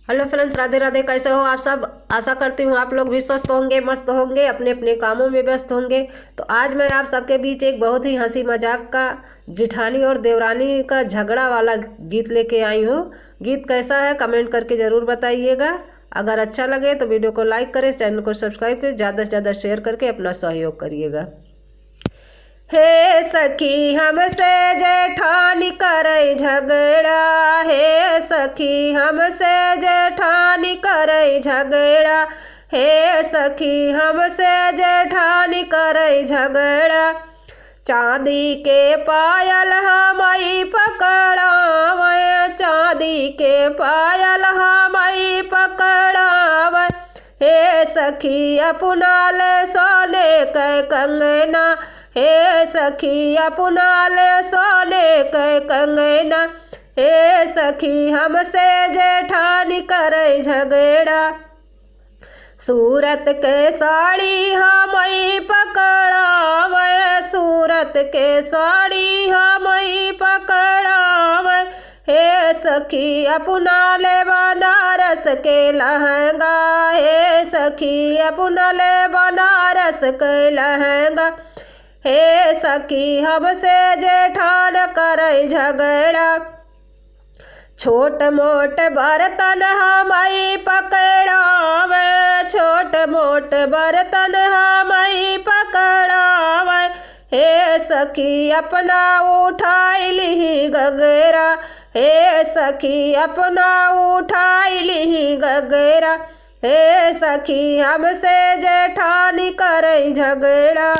Hello friends, Radhe Radhe. कैसे हो आप सब? आशा करती हूँ आप लोग भी स्वस्थ होंगे, मस्त होंगे, अपने अपने कामों में व्यस्त होंगे। तो आज मैं आप सबके बीच एक बहुत ही हंसी मजाक का जिठानी और देवरानी का झगड़ा वाला गीत लेके आई हूँ। गीत कैसा है कमेंट करके ज़रूर बताइएगा। अगर अच्छा लगे तो वीडियो को लाइक करें, चैनल को सब्सक्राइब करें, ज़्यादा से ज़्यादा शेयर करके अपना सहयोग करिएगा। हे सखी हमसे जेठानी करे झगड़ा, हे सखी हमसे जेठानी करे झगड़ा, हे सखी हमसे जेठानी करे झगड़ा। चांदी के पायल हमई पकड़ावे, चांदी के पायल हमई पकड़ावे। हे सखी अपना ले सोने के कंगना, हे सखी अपना ले सोने के कंगना। हे सखी हमसे जेठानी करे झगड़ा। सूरत के साड़ी हमई पकड़ावे, सूरत के साड़ी हमई पकड़ावे। हे सखी अपना ले बनारस के लहंगा, हे सखी अपना ले बनारस के लहंगा। हे सखी हमसे जेठान करे झगड़ा। छोट मोट बर्तन हमई पकड़ावे, छोट मोट बर्तन हमई पकड़ावे। हे सखी अपना उठाई ली गगरा, हे सखी अपना उठाई ली गगरा। हे सखी हमसे जेठानी करे झगड़ा।